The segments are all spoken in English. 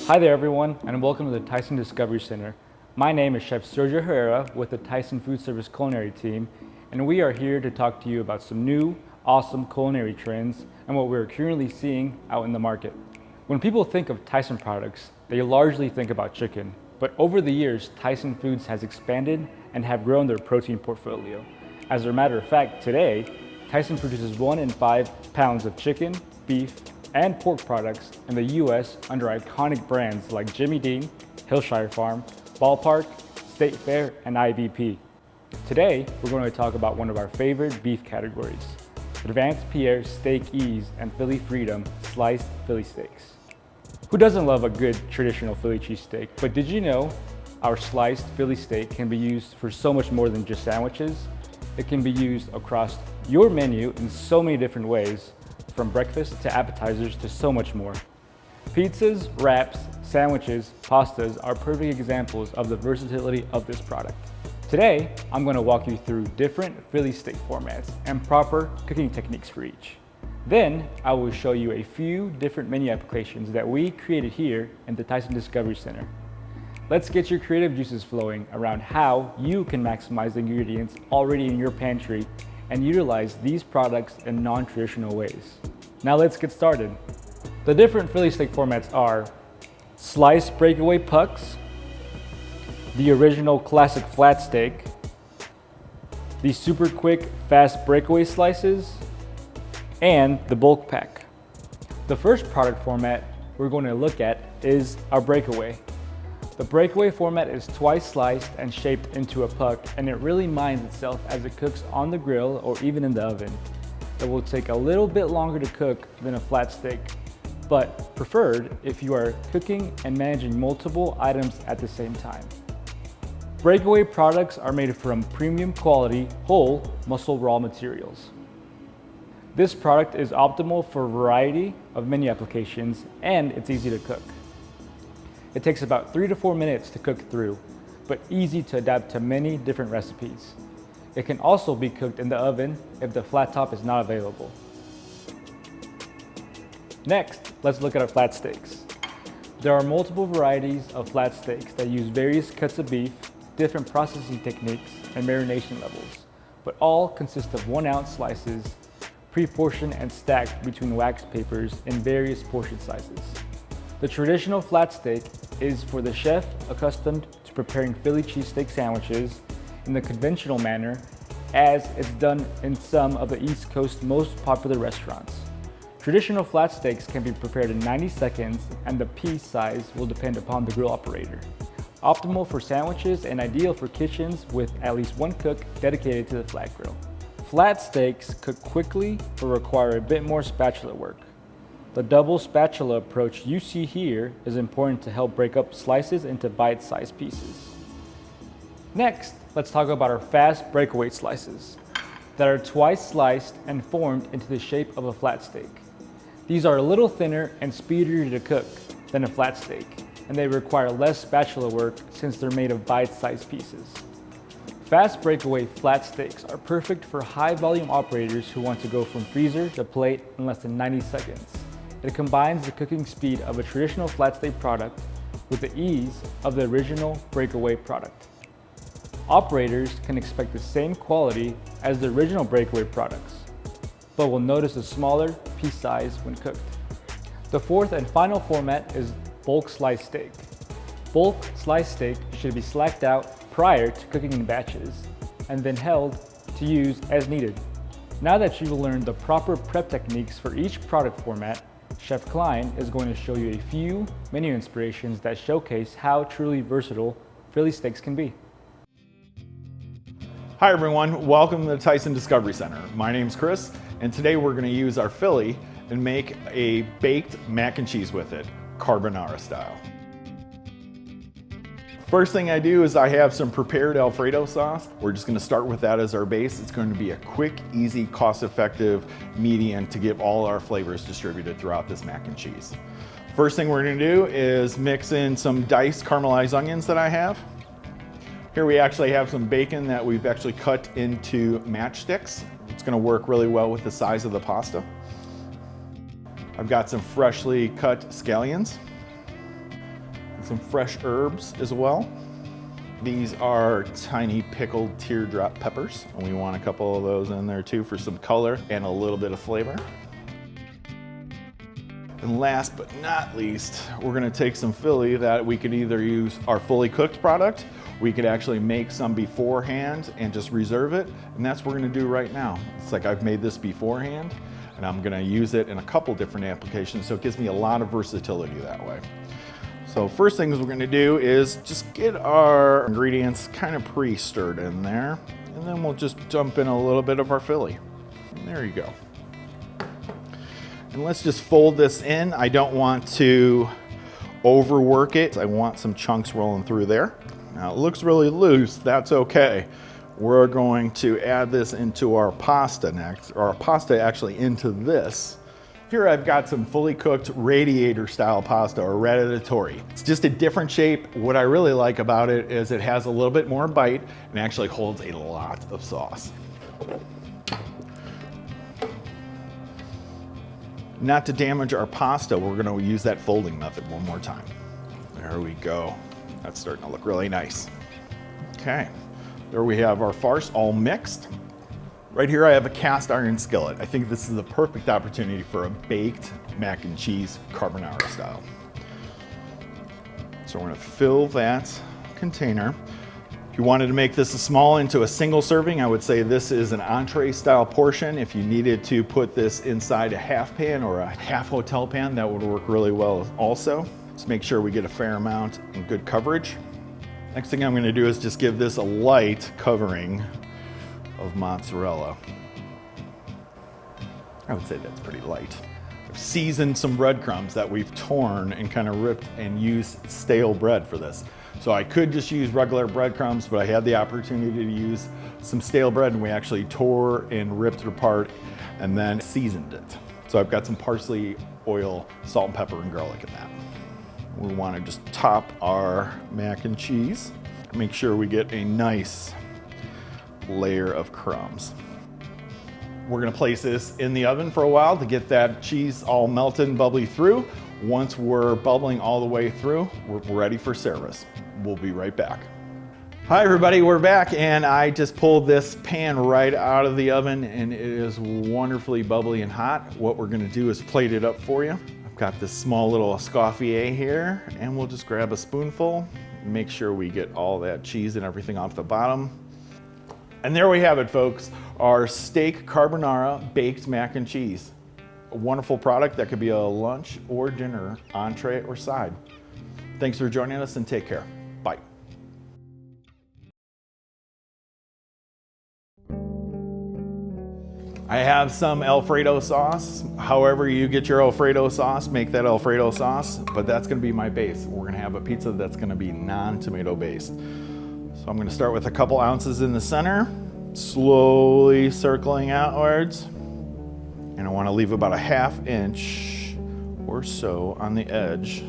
Hi there everyone, and welcome to the Tyson Discovery Center. My name is Chef Sergio Herrera with the Tyson Food Service Culinary Team, and we are here to talk to you about some new, awesome culinary trends and what we're currently seeing out in the market. When people think of Tyson products, they largely think about chicken, but over the years, Tyson Foods has expanded and have grown their protein portfolio. As a matter of fact, today, Tyson produces 1 in 5 pounds of chicken, beef, and pork products in the US under iconic brands like Jimmy Dean, Hillshire Farm, Ballpark, State Fair, and IVP. Today, we're going to talk about one of our favorite beef categories, Advanced Pierre Steak Ease and Philly Freedom Sliced Philly Steaks. Who doesn't love a good traditional Philly cheesesteak? But did you know our sliced Philly steak can be used for so much more than just sandwiches? It can be used across your menu in so many different ways, from breakfast to appetizers to so much more. Pizzas, wraps, sandwiches, pastas are perfect examples of the versatility of this product. Today, I'm going to walk you through different Philly steak formats and proper cooking techniques for each. Then, I will show you a few different menu applications that we created here in the Tyson Discovery Center. Let's get your creative juices flowing around how you can maximize the ingredients already in your pantry and utilize these products in non-traditional ways. Now let's get started. The different Philly steak formats are sliced breakaway pucks, the original classic flat steak, the super quick fast breakaway slices, and the bulk pack. The first product format we're going to look at is our breakaway. The breakaway format is twice sliced and shaped into a puck, and it really minds itself as it cooks on the grill or even in the oven. It will take a little bit longer to cook than a flat steak, but preferred if you are cooking and managing multiple items at the same time. Breakaway products are made from premium quality, whole muscle raw materials. This product is optimal for a variety of menu applications, and it's easy to cook. It takes about 3 to 4 minutes to cook through, but easy to adapt to many different recipes. It can also be cooked in the oven if the flat top is not available. Next, let's look at our flat steaks. There are multiple varieties of flat steaks that use various cuts of beef, different processing techniques, and marination levels, but all consist of 1 ounce slices, pre-portioned and stacked between wax papers in various portion sizes. The traditional flat steak is for the chef accustomed to preparing Philly cheesesteak sandwiches in the conventional manner, as it's done in some of the East Coast's most popular restaurants. Traditional flat steaks can be prepared in 90 seconds, and the piece size will depend upon the grill operator. Optimal for sandwiches and ideal for kitchens with at least 1 cook dedicated to the flat grill. Flat steaks cook quickly but require a bit more spatula work. The double spatula approach you see here is important to help break up slices into bite-sized pieces. Next, let's talk about our fast breakaway slices that are twice sliced and formed into the shape of a flat steak. These are a little thinner and speedier to cook than a flat steak, and they require less spatula work since they're made of bite-sized pieces. Fast breakaway flat steaks are perfect for high-volume operators who want to go from freezer to plate in less than 90 seconds. It combines the cooking speed of a traditional flat steak product with the ease of the original breakaway product. Operators can expect the same quality as the original breakaway products, but will notice a smaller piece size when cooked. The fourth and final format is bulk sliced steak. Bulk sliced steak should be slacked out prior to cooking in batches and then held to use as needed. Now that you've learned the proper prep techniques for each product format, Chef Klein is going to show you a few menu inspirations that showcase how truly versatile Philly steaks can be. Hi everyone, welcome to the Tyson Discovery Center. My name's Chris, and today we're going to use our Philly and make a baked mac and cheese with it, carbonara style. First thing I do is I have some prepared Alfredo sauce. We're just going to start with that as our base. It's going to be a quick, easy, cost-effective medium to get all our flavors distributed throughout this mac and cheese. First thing we're going to do is mix in some diced caramelized onions that I have. Here we actually have some bacon that we've actually cut into matchsticks. It's going to work really well with the size of the pasta. I've got some freshly cut scallions. Some fresh herbs as well. These are tiny pickled teardrop peppers, and we want a couple of those in there too for some color and a little bit of flavor. And last but not least, we're gonna take some Philly that we could either use our fully cooked product, we could actually make some beforehand and just reserve it, and that's what we're gonna do right now. It's like I've made this beforehand, and I'm gonna use it in a couple different applications, so it gives me a lot of versatility that way. So first things we're gonna do is just get our ingredients kind of pre-stirred in there, and then we'll just dump in a little bit of our Philly. And there you go. And let's just fold this in. I don't want to overwork it. I want some chunks rolling through there. Now it looks really loose, that's okay. We're going to add this into our pasta next, or our pasta actually into this. Here I've got some fully cooked radiator style pasta, or ratatouille. It's just a different shape. What I really like about it is it has a little bit more bite and actually holds a lot of sauce. Not to damage our pasta, we're gonna use that folding method one more time. There we go. That's starting to look really nice. Okay, there we have our farce all mixed. Right here I have a cast iron skillet. I think this is the perfect opportunity for a baked mac and cheese carbonara style. So we're gonna fill that container. If you wanted to make this a small into a single serving, I would say this is an entree style portion. If you needed to put this inside a half pan or a half hotel pan, that would work really well also. Just make sure we get a fair amount and good coverage. Next thing I'm gonna do is just give this a light covering of mozzarella. I would say that's pretty light. I've seasoned some breadcrumbs that we've torn and kind of ripped and used stale bread for this. So I could just use regular breadcrumbs, but I had the opportunity to use some stale bread, and we actually tore and ripped it apart and then seasoned it. So I've got some parsley, oil, salt and pepper and garlic in that. We want to just top our mac and cheese. Make sure we get a nice layer of crumbs. We're gonna place this in the oven for a while to get that cheese all melted and bubbly through. Once we're bubbling all the way through, we're ready for service. We'll be right back. Hi everybody, we're back, and I just pulled this pan right out of the oven and it is wonderfully bubbly and hot. What we're gonna do is plate it up for you. I've got this small little escoffier here, and we'll just grab a spoonful, make sure we get all that cheese and everything off the bottom. And there we have it, folks, our steak carbonara baked mac and cheese. A wonderful product that could be a lunch or dinner, entree or side. Thanks for joining us and take care. Bye. I have some Alfredo sauce. However you get your Alfredo sauce, make that Alfredo sauce, but that's gonna be my base. We're gonna have a pizza that's gonna be non-tomato based. So I'm gonna start with a couple ounces in the center, slowly circling outwards. And I wanna leave about a ½ inch or so on the edge.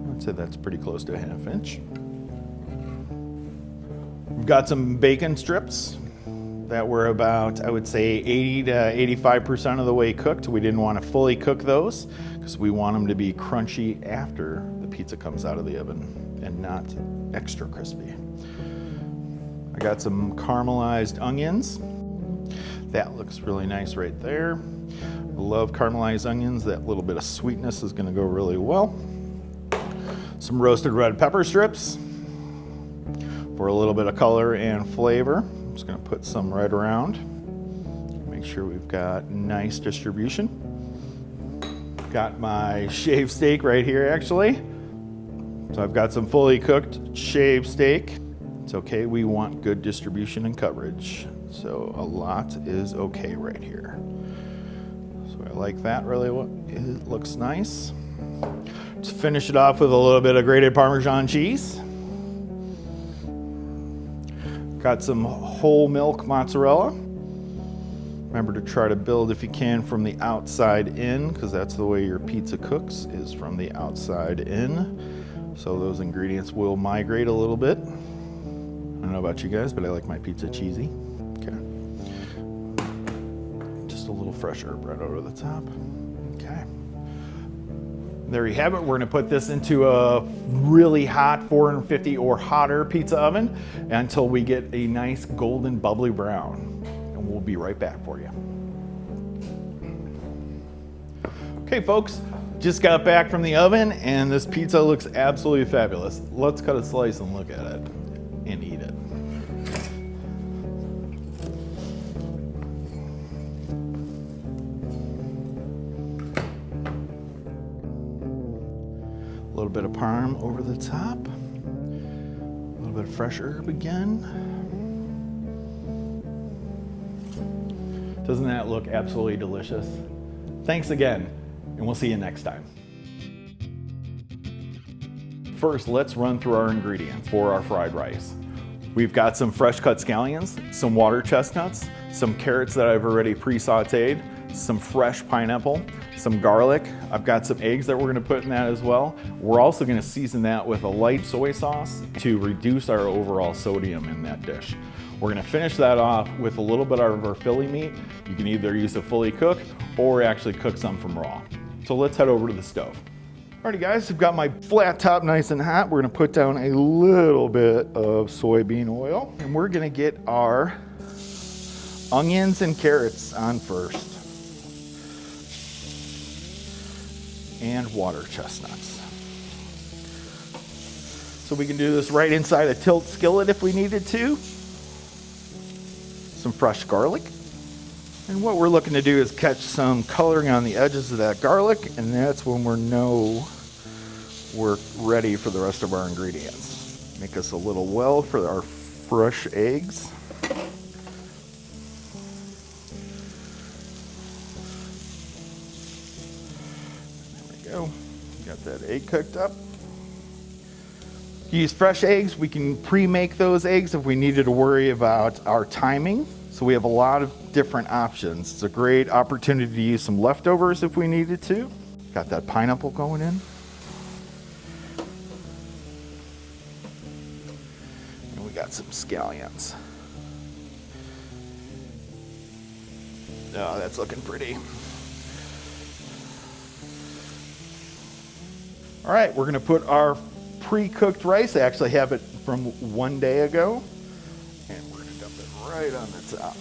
I'd say that's pretty close to a ½ inch. We've got some bacon strips that were about, I would say, 80 to 85% of the way cooked. We didn't want to fully cook those because we want them to be crunchy after the pizza comes out of the oven and not extra crispy. I got some caramelized onions. That looks really nice right there. I love caramelized onions. That little bit of sweetness is going to go really well. Some roasted red pepper strips for a little bit of color and flavor. I'm just going to put some right around. Make sure we've got nice distribution. Got my shaved steak right here, actually. So I've got some fully cooked shaved steak. It's okay, we want good distribution and coverage. So a lot is okay right here. So I like that really, it looks nice. Let's finish it off with a little bit of grated Parmesan cheese. Got some whole milk mozzarella. Remember to try to build, if you can, from the outside in, because that's the way your pizza cooks, is from the outside in. So those ingredients will migrate a little bit. I don't know about you guys, but I like my pizza cheesy. Okay. Just a little fresh herb right over the top. Okay. There you have it. We're gonna put this into a really hot 450 or hotter pizza oven until we get a nice golden bubbly brown. And we'll be right back for you. Okay folks, just got back from the oven and this pizza looks absolutely fabulous. Let's cut a slice and look at it and eat it. A little bit of parm over the top. A little bit of fresh herb again. Doesn't that look absolutely delicious? Thanks again, and we'll see you next time. First, let's run through our ingredients for our fried rice. We've got some fresh cut scallions, some water chestnuts, some carrots that I've already pre-sauteed, some fresh pineapple, some garlic. I've got some eggs that we're gonna put in that as well. We're also gonna season that with a light soy sauce to reduce our overall sodium in that dish. We're gonna finish that off with a little bit of our Philly meat. You can either use a fully cooked or actually cook some from raw. So let's head over to the stove. Alrighty guys, I've got my flat top nice and hot. We're gonna put down a little bit of soybean oil and we're gonna get our onions and carrots on first. And water chestnuts. So we can do this right inside a tilt skillet if we needed to. Some fresh garlic. And what we're looking to do is catch some coloring on the edges of that garlic, and that's when we're ready for the rest of our ingredients. Make us a little well for our fresh eggs. Got that egg cooked up. Use fresh eggs. We can pre-make those eggs if we needed to worry about our timing. So we have a lot of different options. It's a great opportunity to use some leftovers if we needed to. Got that pineapple going in. And we got some scallions. Oh, that's looking pretty. All right, we're gonna put our pre-cooked rice. I actually have it from one day ago. And we're gonna dump it right on the top.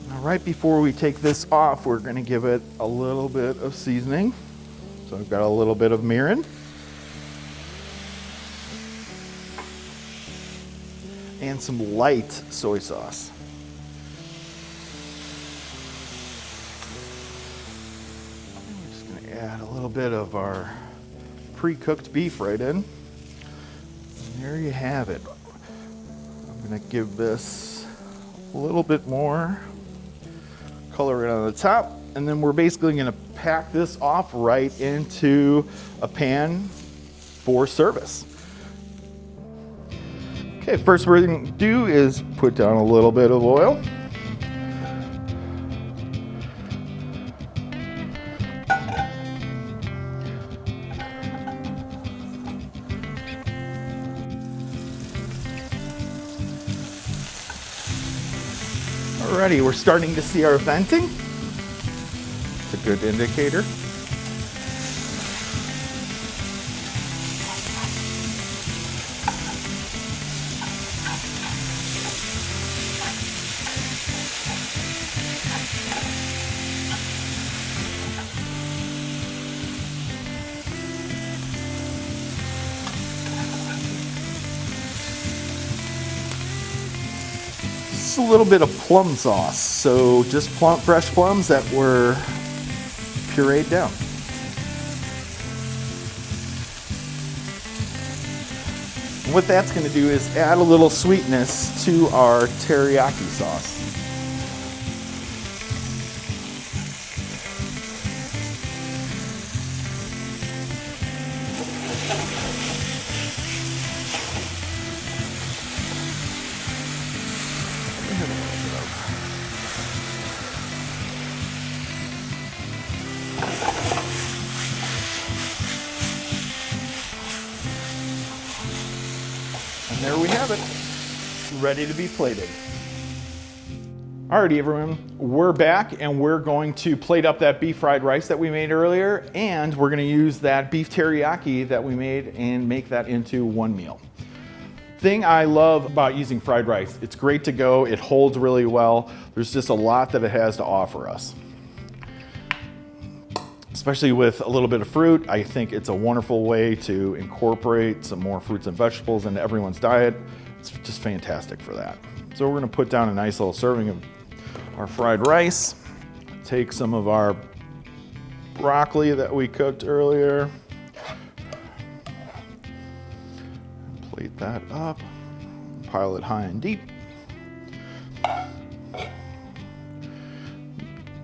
Now, right before we take this off, we're gonna give it a little bit of seasoning. So I've got a little bit of mirin. And some light soy sauce. Add a little bit of our pre-cooked beef right in. And there you have it. I'm gonna give this a little bit more color on the top, and then we're basically gonna pack this off right into a pan for service. Okay, first we're gonna do is put down a little bit of oil. Alrighty, we're starting to see our venting. It's a good indicator. A little bit of plum sauce, so just fresh plums that were pureed down. And what that's going to do is add a little sweetness to our teriyaki sauce. And there we have it, ready to be plated. Alrighty everyone, we're back and we're going to plate up that beef fried rice that we made earlier, and we're gonna use that beef teriyaki that we made and make that into one meal. Thing I love about using fried rice, it's great to go, it holds really well. There's just a lot that it has to offer us. Especially with a little bit of fruit, I think it's a wonderful way to incorporate some more fruits and vegetables into everyone's diet. It's just fantastic for that. So we're gonna put down a nice little serving of our fried rice. Take some of our broccoli that we cooked earlier. Plate that up, pile it high and deep.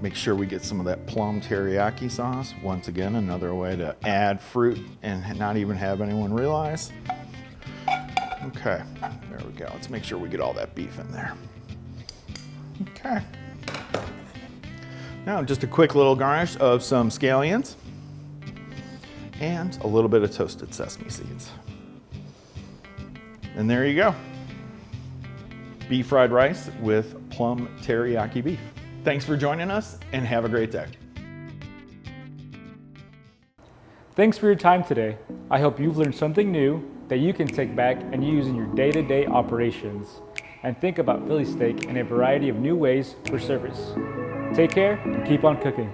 Make sure we get some of that plum teriyaki sauce. Once again, another way to add fruit and not even have anyone realize. Okay, there we go. Let's make sure we get all that beef in there. Okay. Now just a quick little garnish of some scallions and a little bit of toasted sesame seeds. And there you go. Beef fried rice with plum teriyaki beef. Thanks for joining us and have a great day. Thanks for your time today. I hope you've learned something new that you can take back and use in your day-to-day operations. And think about Philly steak in a variety of new ways for service. Take care and keep on cooking.